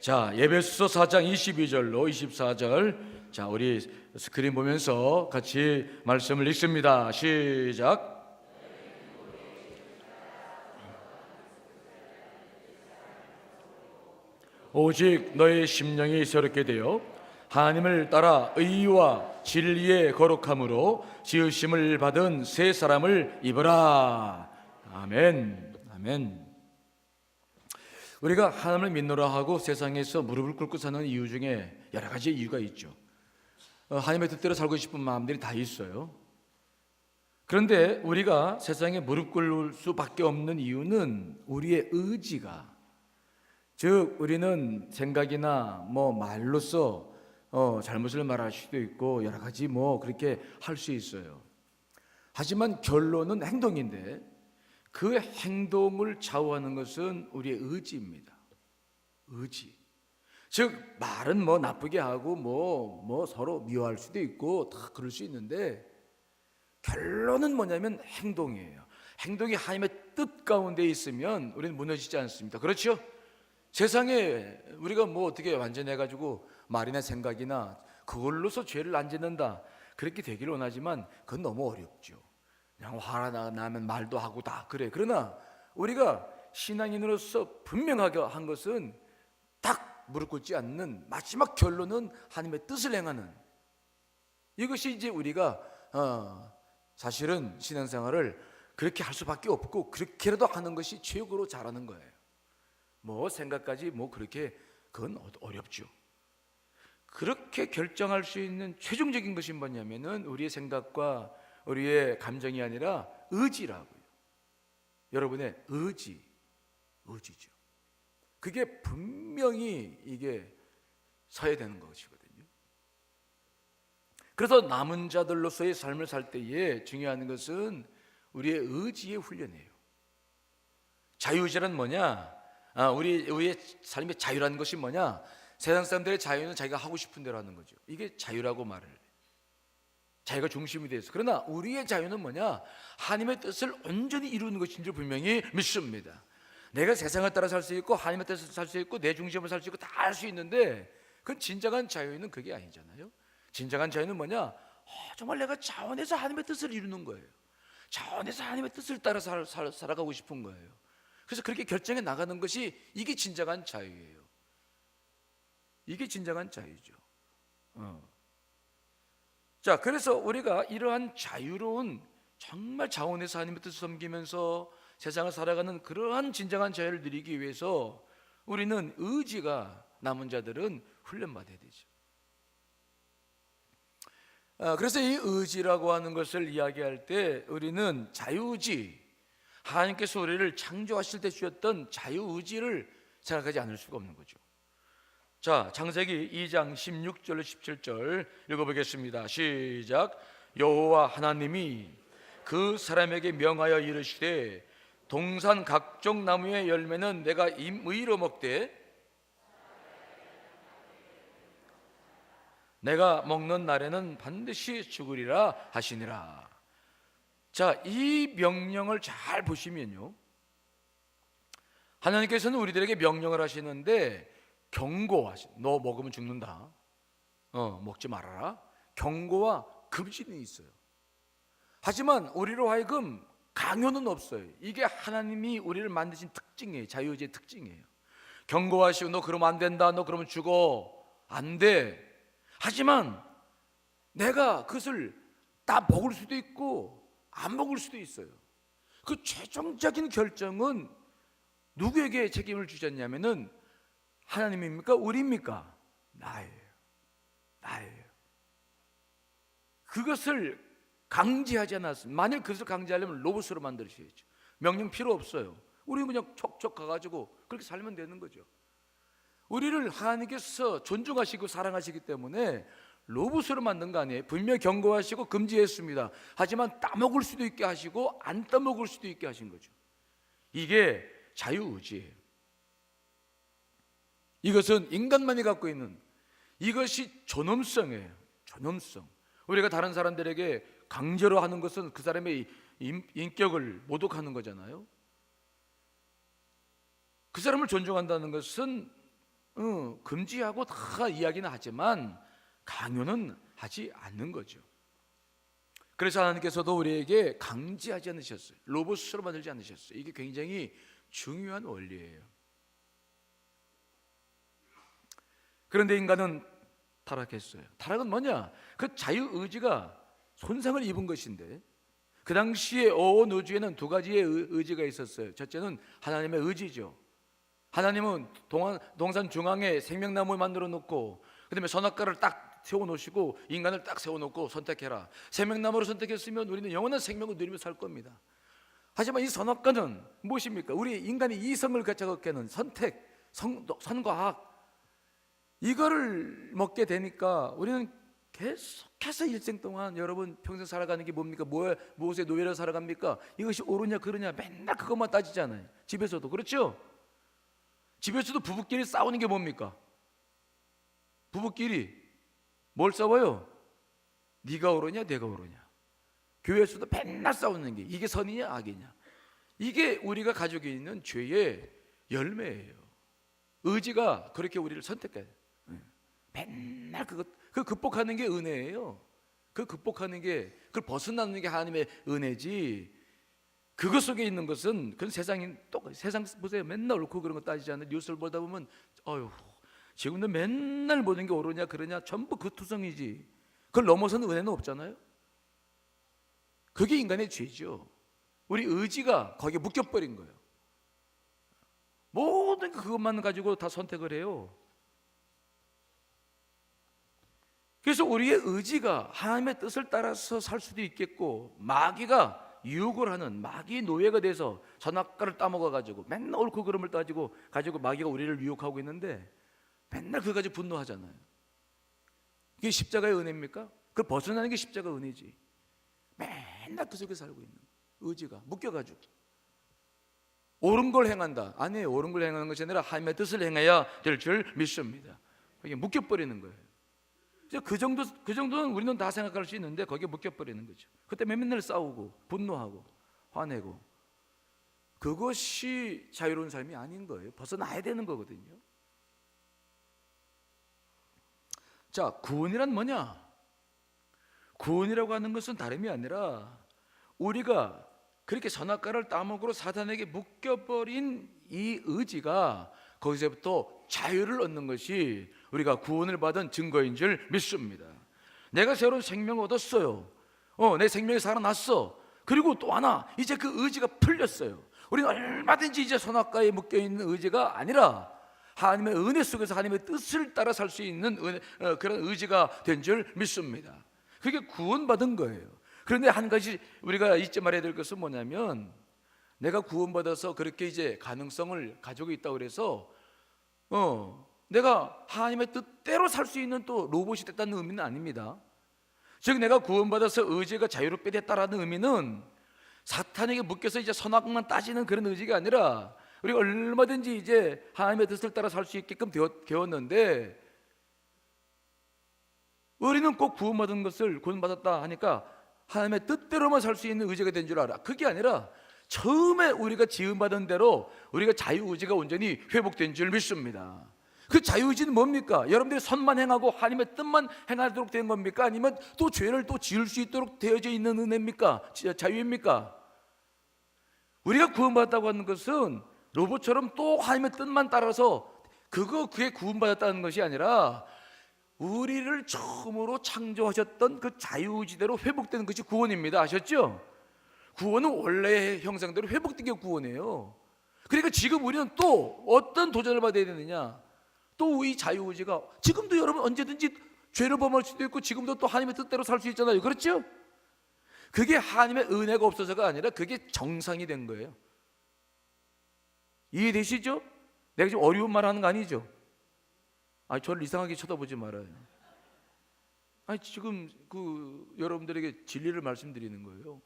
자, 에베소서 4장 22절로 24절. 자, 우리 스크린 보면서 같이 말씀을 읽습니다. 시작. 오직 너의 심령이 새롭게 되어 하나님을 따라 의와 진리의 거룩함으로 지으심을 받은 새 사람을 입어라. 아멘. 아멘. 우리가 하나님을 믿노라 하고 세상에서 무릎을 꿇고 사는 이유 중에 여러 가지 이유가 있죠. 하나님의 뜻대로 살고 싶은 마음들이 다 있어요. 그런데 우리가 세상에 무릎 꿇을 수밖에 없는 이유는 우리의 의지가, 즉 우리는 생각이나 말로써 잘못을 말할 수도 있고 여러 가지 그렇게 할 수 있어요. 하지만 결론은 행동인데 그 행동을 좌우하는 것은 우리의 의지입니다. 의지. 즉 말은 나쁘게 하고 서로 미워할 수도 있고 다 그럴 수 있는데 결론은 뭐냐면 행동이에요. 행동이 하나님의 뜻 가운데 있으면 우리는 무너지지 않습니다. 그렇죠? 세상에 우리가 어떻게 완전해가지고 말이나 생각이나 그걸로서 죄를 안 짓는다 그렇게 되기를 원하지만 그건 너무 어렵죠. 그냥 화나 나면 말도 하고 다 그래. 그러나 우리가 신앙인으로서 분명하게 한 것은 딱 무릎 꿇지 않는 마지막 결론은 하나님의 뜻을 행하는, 이것이 이제 우리가 사실은 신앙생활을 그렇게 할 수밖에 없고 그렇게라도 하는 것이 최고로 잘하는 거예요. 생각까지 그렇게 그건 어렵죠. 그렇게 결정할 수 있는 최종적인 것이 뭐냐면은 우리의 생각과 우리의 감정이 아니라 의지라고요. 여러분의 의지죠. 그게 분명히 이게 서야 되는 것이거든요. 그래서 남은 자들로서의 삶을 살 때에 중요한 것은 우리의 의지의 훈련이에요. 자유의지란 뭐냐? 우리의 삶의 자유라는 것이 뭐냐? 세상 사람들의 자유는 자기가 하고 싶은 대로 하는 거죠. 이게 자유라고 말을 해요. 자기가 중심이 돼서. 그러나 우리의 자유는 뭐냐? 하나님의 뜻을 온전히 이루는 것인 줄 분명히 믿습니다. 내가 세상을 따라 살 수 있고 하나님의 뜻을 살 수 있고 내 중심을 살 수 있고 다 할 수 있는데 그건 진정한 자유는 그게 아니잖아요. 진정한 자유는 뭐냐? 정말 내가 자원해서 하나님의 뜻을 이루는 거예요. 자원해서 하나님의 뜻을 따라 살아가고 싶은 거예요. 그래서 그렇게 결정해 나가는 것이 이게 진정한 자유예요. 이게 진정한 자유죠. 자, 그래서 우리가 이러한 자유로운 정말 자원해서 하나님의 뜻을 섬기면서 세상을 살아가는 그러한 진정한 자유를 누리기 위해서 우리는 의지가 남은 자들은 훈련받아야 되죠. 그래서 이 의지라고 하는 것을 이야기할 때 우리는 자유의지, 하나님께서 우리를 창조하실 때 주셨던 자유의지를 생각하지 않을 수가 없는 거죠. 자, 창세기 2장 16절로 17절 읽어보겠습니다. 시작. 여호와 하나님이 그 사람에게 명하여 이르시되 동산 각종 나무의 열매는 내가 임의로 먹되 내가 먹는 날에는 반드시 죽으리라 하시니라. 자, 이 명령을 잘 보시면요, 하나님께서는 우리들에게 명령을 하시는데 경고하시, 너 먹으면 죽는다, 먹지 말아라, 경고와 금지는 있어요. 하지만 우리로 하여금 강요는 없어요. 이게 하나님이 우리를 만드신 특징이에요. 자유의지의 특징이에요. 경고하시고 너 그러면 안 된다, 너 그러면 죽어, 안 돼. 하지만 내가 그것을 다 먹을 수도 있고 안 먹을 수도 있어요. 그 최종적인 결정은 누구에게 책임을 주셨냐면은 하나님입니까? 우리입니까? 나예요. 그것을 강제하지 않았습니다. 만약 그것을 강제하려면 로봇으로 만드셔야죠. 명령 필요 없어요. 우리는 그냥 척척 가가지고 그렇게 살면 되는 거죠. 우리를 하나님께서 존중하시고 사랑하시기 때문에 로봇으로 만든 거 아니에요. 분명히 경고하시고 금지했습니다. 하지만 따먹을 수도 있게 하시고 안 따먹을 수도 있게 하신 거죠. 이게 자유의지예요. 이것은 인간만이 갖고 있는, 이것이 존엄성이에요. 존엄성. 우리가 다른 사람들에게 강제로 하는 것은 그 사람의 인격을 모독하는 거잖아요. 그 사람을 존중한다는 것은 금지하고 다 이야기는 하지만 강요는 하지 않는 거죠. 그래서 하나님께서도 우리에게 강제하지 않으셨어요. 로봇으로 만들지 않으셨어요. 이게 굉장히 중요한 원리예요. 그런데 인간은 타락했어요. 타락은 뭐냐? 그 자유의지가 손상을 입은 것인데, 그 당시에 온 우주에는 두 가지의 의지가 있었어요. 첫째는 하나님의 의지죠. 하나님은 동산 중앙에 생명나무를 만들어 놓고, 그 다음에 선악과를 딱 세워놓으시고 인간을 딱 세워놓고 선택해라. 생명나무를 선택했으면 우리는 영원한 생명을 누리며 살 겁니다. 하지만 이 선악과는 무엇입니까? 우리 인간의 이성을 갖춰갖게 하는 선택, 선과 악, 이거를 먹게 되니까 우리는 계속해서 일생 동안, 여러분 평생 살아가는 게 뭡니까? 무엇에 노예로 살아갑니까? 이것이 옳으냐 그러냐 맨날 그것만 따지잖아요. 집에서도 그렇죠? 집에서도 부부끼리 싸우는 게 뭡니까? 부부끼리 뭘 싸워요? 네가 옳으냐 내가 옳으냐. 교회에서도 맨날 싸우는 게 이게 선이냐 악이냐. 이게 우리가 가지고 있는 죄의 열매예요. 의지가 그렇게 우리를 선택해요. 맨날 그 극복하는 게 은혜예요. 그 극복하는 게, 그걸 벗어나는 게 하나님의 은혜지. 그것 속에 있는 것은, 그건 세상 보세요. 맨날 옳고 그런 거 따지지 않는 뉴스를 보다 보면 지금도 맨날 모든 게 옳으냐 그러냐 전부 그 투성이지. 그걸 넘어서는 은혜는 없잖아요. 그게 인간의 죄죠. 우리 의지가 거기에 묶여버린 거예요. 모든 그것만 가지고 다 선택을 해요. 그래서 우리의 의지가 하나님의 뜻을 따라서 살 수도 있겠고, 마귀가 유혹을 하는, 마귀의 노예가 돼서 선악과를 따먹어가지고 맨날 옳고 그름을 가지고 마귀가 우리를 유혹하고 있는데 맨날 그거 가지고 분노하잖아요. 이게 십자가의 은혜입니까? 그걸 벗어나는 게 십자가 은혜지. 맨날 그 속에 살고 있는 의지가 묶여가지고 옳은 걸 행한다. 아니에요. 옳은 걸 행하는 것이 아니라 하나님의 뜻을 행해야 될 줄 믿습니다. 이게 묶여버리는 거예요. 그 정도는 우리는 다 생각할 수 있는데 거기에 묶여버리는 거죠. 그때 맨날 싸우고 분노하고 화내고, 그것이 자유로운 삶이 아닌 거예요. 벗어나야 되는 거거든요. 자, 구원이란 뭐냐? 구원이라고 하는 것은 다름이 아니라 우리가 그렇게 선악과를 따먹으로 사단에게 묶여버린 이 의지가 거기서부터 자유를 얻는 것이 우리가 구원을 받은 증거인 줄 믿습니다. 내가 새로운 생명을 얻었어요. 내 생명이 살아났어. 그리고 또 하나, 이제 그 의지가 풀렸어요. 우리는 얼마든지 이제 선악과에 묶여있는 의지가 아니라 하나님의 은혜 속에서 하나님의 뜻을 따라 살 수 있는 그런 의지가 된 줄 믿습니다. 그게 구원받은 거예요. 그런데 한 가지 우리가 잊지 말아야 될 것은 뭐냐면, 내가 구원받아서 그렇게 이제 가능성을 가지고 있다고 그래서 내가 하나님의 뜻대로 살 수 있는 또 로봇이 됐다는 의미는 아닙니다. 즉 내가 구원받아서 의지가 자유롭게 됐다라는 의미는 사탄에게 묶여서 이제 선악만 따지는 그런 의지가 아니라 우리가 얼마든지 이제 하나님의 뜻을 따라 살 수 있게끔 되었는데, 우리는 꼭 구원받았다 하니까 하나님의 뜻대로만 살 수 있는 의지가 된 줄 알아. 그게 아니라 처음에 우리가 지음받은 대로 우리가 자유의지가 온전히 회복된 줄 믿습니다. 그 자유의지는 뭡니까? 여러분들이 선만 행하고 하나님의 뜻만 행하도록 된 겁니까? 아니면 또 죄를 또 지을 수 있도록 되어져 있는 은혜입니까? 자유입니까? 우리가 구원받았다고 하는 것은 로봇처럼 또 하나님의 뜻만 따라서 그게 구원받았다는 것이 아니라 우리를 처음으로 창조하셨던 그 자유의지대로 회복되는 것이 구원입니다. 아셨죠? 구원은 원래의 형상대로 회복된 게 구원이에요. 그러니까 지금 우리는 또 어떤 도전을 받아야 되느냐? 또 이 자유의지가, 지금도 여러분 언제든지 죄를 범할 수도 있고 지금도 또 하나님의 뜻대로 살 수 있잖아요. 그렇죠? 그게 하나님의 은혜가 없어서가 아니라 그게 정상이 된 거예요. 이해되시죠? 내가 지금 어려운 말 하는 거 아니죠? 저를 이상하게 쳐다보지 말아요. 지금 여러분들에게 진리를 말씀드리는 거예요.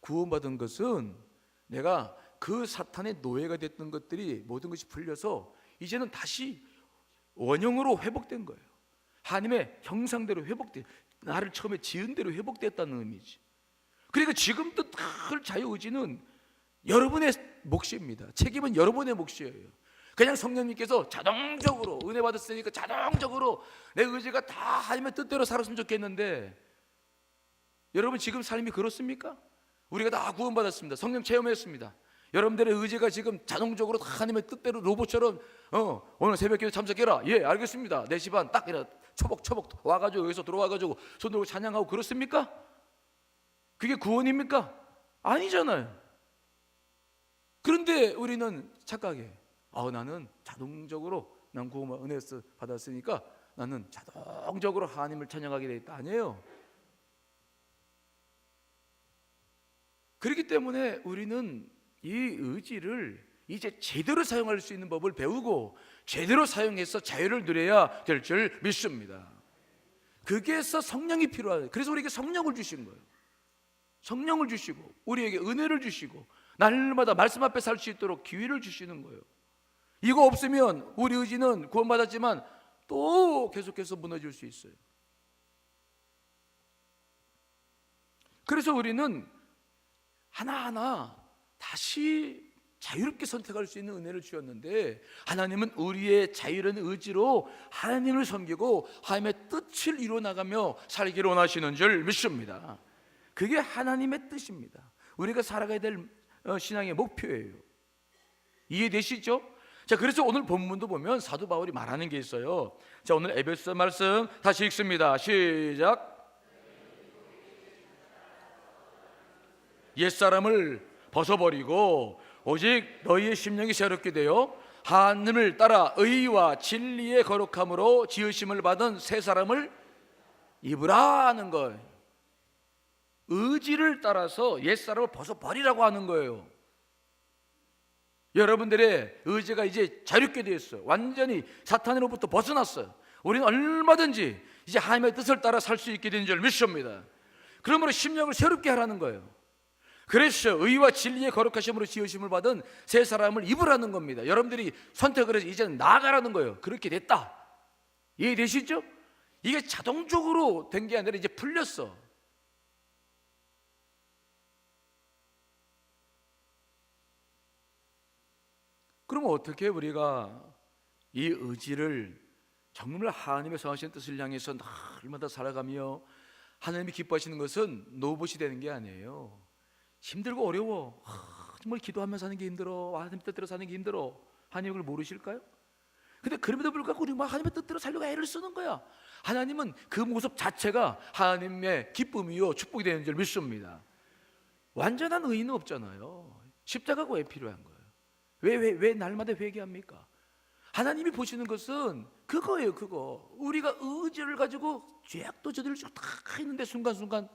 구원받은 것은 내가 그 사탄의 노예가 됐던 것들이 모든 것이 풀려서 이제는 다시 원형으로 회복된 거예요. 하나님의 형상대로 회복된, 나를 처음에 지은 대로 회복됐다는 의미지. 그러니까 지금도 늘 자유의지는 여러분의 몫입니다. 책임은 여러분의 몫이에요. 그냥 성령님께서 자동적으로 은혜 받았으니까 자동적으로 내 의지가 다 하나님의 뜻대로 살았으면 좋겠는데, 여러분 지금 삶이 그렇습니까? 우리가 다 구원받았습니다. 성령 체험했습니다. 여러분들의 의지가 지금 자동적으로 다 하나님의 뜻대로 로봇처럼 오늘 새벽기도 참석해라. 예, 알겠습니다. 4시 반 딱 이래 초복초복 와가지고 여기서 들어와가지고 손 들고 찬양하고 그렇습니까? 그게 구원입니까? 아니잖아요. 그런데 우리는 착각해. 나는 자동적으로 난 구원 은혜 받았으니까 나는 자동적으로 하나님을 찬양하게 돼 있다. 아니에요. 그렇기 때문에 우리는 이 의지를 이제 제대로 사용할 수 있는 법을 배우고 제대로 사용해서 자유를 누려야 될 줄 믿습니다. 거기에서 성령이 필요해요. 그래서 우리에게 성령을 주신 거예요. 성령을 주시고 우리에게 은혜를 주시고 날마다 말씀 앞에 살 수 있도록 기회를 주시는 거예요. 이거 없으면 우리 의지는 구원받았지만 또 계속해서 무너질 수 있어요. 그래서 우리는 하나하나 다시 자유롭게 선택할 수 있는 은혜를 주셨는데, 하나님은 우리의 자유로운 의지로 하나님을 섬기고 하나님의 뜻을 이루어나가며 살기를 원하시는 줄 믿습니다. 그게 하나님의 뜻입니다. 우리가 살아가야 될 신앙의 목표예요. 이해되시죠? 자, 그래서 오늘 본문도 보면 사도 바울이 말하는 게 있어요. 자, 오늘 에베소 말씀 다시 읽습니다. 시작. 옛사람을 벗어버리고 오직 너희의 심령이 새롭게 되어 하나님을 따라 의와 진리의 거룩함으로 지으심을 받은 새 사람을 입으라 하는 거예요. 의지를 따라서 옛사람을 벗어버리라고 하는 거예요. 여러분들의 의지가 이제 자유롭게 되었어요. 완전히 사탄으로부터 벗어났어요. 우리는 얼마든지 이제 하나님의 뜻을 따라 살 수 있게 된 줄 믿습니다. 그러므로 심령을 새롭게 하라는 거예요. 그래서 의와 진리의 거룩하심으로 지으심을 받은 새 사람을 입으라는 겁니다. 여러분들이 선택을 해서 이제는 나아가라는 거예요. 그렇게 됐다. 이해되시죠? 이게 자동적으로 된 게 아니라 이제 풀렸어. 그러면 어떻게 우리가 이 의지를 정말 하나님의 성하신 뜻을 향해서 날마다 살아가며 하나님이 기뻐하시는 것은 로봇이 되는 게 아니에요. 힘들고 어려워. 정말 기도하면서 사는 게 힘들어. 하나님 뜻대로 사는 게 힘들어. 하나님 그걸 모르실까요? 근데 그럼에도 불구하고 우리 막 하나님의 뜻대로 살려고 애를 쓰는 거야. 하나님은 그 모습 자체가 하나님의 기쁨이요 축복이 되는 줄 믿습니다. 완전한 의인은 없잖아요. 십자가가 왜 필요한 거예요? 왜 날마다 회개합니까? 하나님이 보시는 것은 그거예요. 그거. 우리가 의지를 가지고 죄악도 저들 다 했는데 순간순간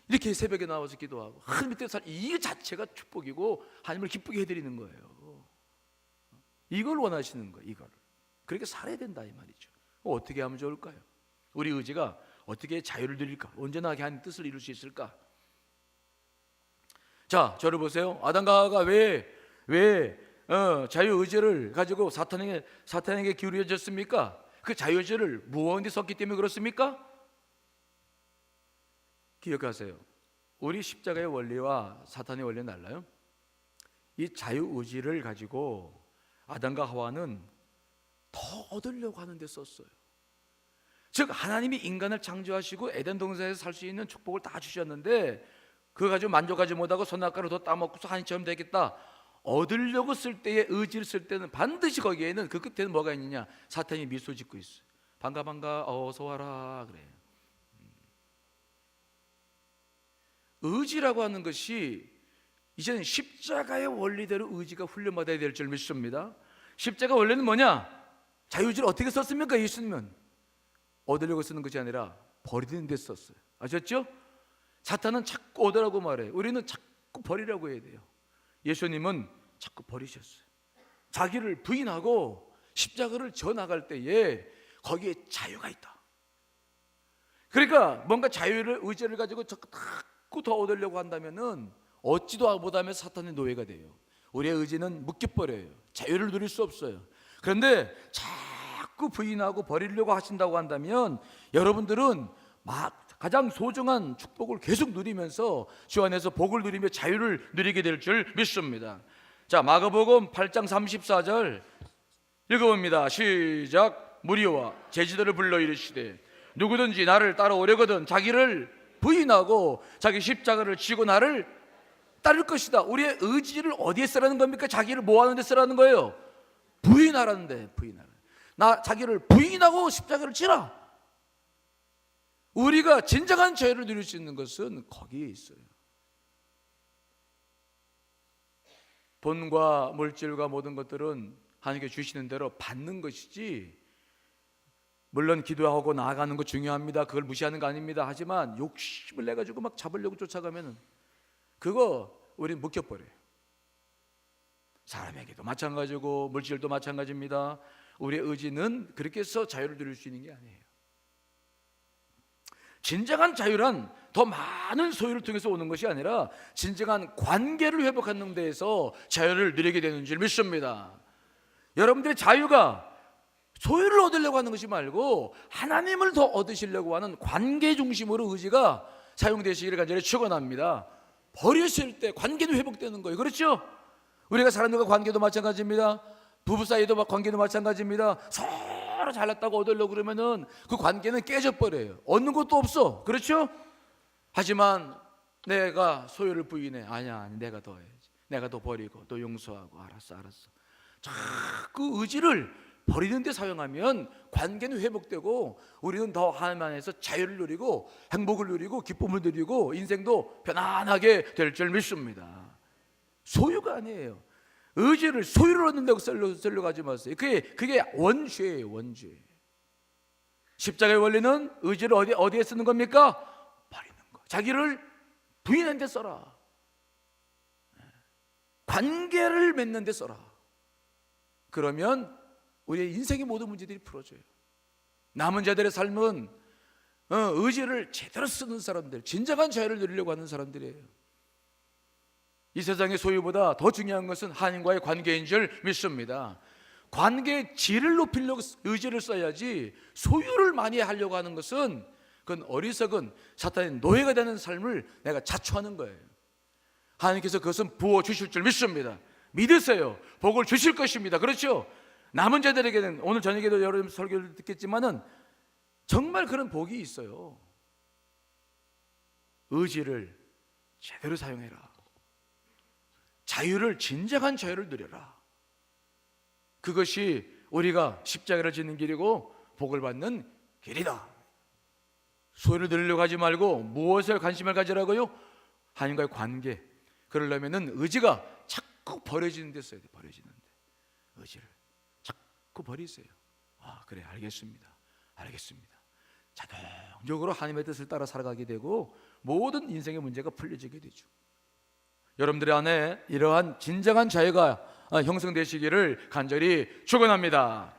이렇게 새벽에 나와서 기도하고 하나님 뜻대로 이 자체가 축복이고 하나님을 기쁘게 해드리는 거예요. 이걸 원하시는 거예요. 이걸. 그렇게 살아야 된다 이 말이죠. 어떻게 하면 좋을까요? 우리 의지가 어떻게 자유를 누릴까? 언제나 하나님 뜻을 이룰 수 있을까? 자, 저를 보세요. 아담과 하와가 왜 자유 의지를 가지고 사탄에게 기울여졌습니까? 그 자유 의지를 무언에 썼기 때문에 그렇습니까? 기억하세요. 우리 십자가의 원리와 사탄의 원리는 달라요. 이 자유 의지를 가지고 아담과 하와는 더 얻으려고 하는 데 썼어요. 즉 하나님이 인간을 창조하시고 에덴 동산에서 살 수 있는 축복을 다 주셨는데 그거 가지고 만족하지 못하고 선악과를 더 따먹고서 하나님처럼 되겠다 얻으려고 쓸 때의 의지를 쓸 때는 반드시 거기에는 그 끝에는 뭐가 있느냐? 사탄이 미소 짓고 있어요. 반가 어서 와라 그래요. 의지라고 하는 것이 이제는 십자가의 원리대로 의지가 훈련받아야 될 줄 믿습니다. 십자가 원리는 뭐냐? 자유의지를 어떻게 썼습니까? 예수님은 얻으려고 쓰는 것이 아니라 버리는 데 썼어요. 아셨죠? 사탄은 자꾸 얻으라고 말해요. 우리는 자꾸 버리라고 해야 돼요. 예수님은 자꾸 버리셨어요. 자기를 부인하고 십자가를 져 나갈 때에 거기에 자유가 있다. 그러니까 뭔가 자유를 의지를 가지고 자꾸 더 얻으려고 한다면은 얻지도 못하면서 사탄의 노예가 돼요. 우리의 의지는 묶여버려요. 자유를 누릴 수 없어요. 그런데 자꾸 부인하고 버리려고 하신다고 한다면 여러분들은 막 가장 소중한 축복을 계속 누리면서 주 안에서 복을 누리며 자유를 누리게 될 줄 믿습니다. 자, 마가복음 8장 34절 읽어봅니다. 시작. 무리와 제지도를 불러 이르시되 누구든지 나를 따라오려거든 자기를 부인하고 자기 십자가를 지고 나를 따를 것이다. 우리의 의지를 어디에 쓰라는 겁니까? 자기를 뭐 하는 데 쓰라는 거예요? 부인하라는데. 부인하라. 나 자기를 부인하고 십자가를 지라. 우리가 진정한 자유를 누릴 수 있는 것은 거기에 있어요. 돈과 물질과 모든 것들은 하나님께 주시는 대로 받는 것이지, 물론 기도하고 나아가는 거 중요합니다. 그걸 무시하는 거 아닙니다. 하지만 욕심을 내가지고 막 잡으려고 쫓아가면 그거 우리는 묶여버려요. 사람에게도 마찬가지고 물질도 마찬가지입니다. 우리의 의지는 그렇게 해서 자유를 누릴 수 있는 게 아니에요. 진정한 자유란 더 많은 소유를 통해서 오는 것이 아니라 진정한 관계를 회복하는 데에서 자유를 누리게 되는 줄 믿습니다. 여러분들의 자유가 소유를 얻으려고 하는 것이 말고 하나님을 더 얻으시려고 하는 관계 중심으로 의지가 사용되시기를 간절히 축원합니다. 버렸을 때 관계도 회복되는 거예요. 그렇죠? 우리가 사람들과 관계도 마찬가지입니다. 부부 사이도 관계도 마찬가지입니다. 서로 잘났다고 얻으려고 그러면은 그 관계는 깨져버려요. 얻는 것도 없어. 그렇죠? 하지만 내가 소유를 부인해. 아니야, 내가 더 해야지. 내가 더 버리고 또 용서하고. 알았어. 자꾸 의지를 버리는 데 사용하면 관계는 회복되고 우리는 더 하나님 안에서 자유를 누리고 행복을 누리고 기쁨을 누리고 인생도 편안하게 될 줄 믿습니다. 소유가 아니에요. 의지를 소유를 얻는다고 쓰려고 하지 마세요. 그게 원죄예요. 원죄. 십자가의 원리는 의지를 어디에 쓰는 겁니까? 버리는 거. 자기를 부인하는 데 써라. 관계를 맺는 데 써라. 그러면 우리의 인생의 모든 문제들이 풀어져요. 남은 자들의 삶은 의지를 제대로 쓰는 사람들, 진정한 자유를 누리려고 하는 사람들이에요. 이 세상의 소유보다 더 중요한 것은 하나님과의 관계인 줄 믿습니다. 관계의 질을 높이려고 의지를 써야지 소유를 많이 하려고 하는 것은 그건 어리석은 사탄의 노예가 되는 삶을 내가 자초하는 거예요. 하나님께서 그것은 부어주실 줄 믿습니다. 믿으세요. 복을 주실 것입니다. 그렇죠? 남은 자들에게는 오늘 저녁에도 여러분 설교를 듣겠지만은 정말 그런 복이 있어요. 의지를 제대로 사용해라. 자유를, 진정한 자유를 누려라. 그것이 우리가 십자가를 짓는 길이고 복을 받는 길이다. 소유를 누리려고 하지 말고 무엇에 관심을 가지라고요? 하나님과의 관계. 그러려면은 의지가 자꾸 버려지는 데 써야 돼. 버려지는 데. 의지를 자꾸 버리세요. 그래, 알겠습니다. 자동적으로 하나님의 뜻을 따라 살아가게 되고 모든 인생의 문제가 풀려지게 되죠. 여러분들의 안에 이러한 진정한 자유가 형성되시기를 간절히 축원합니다.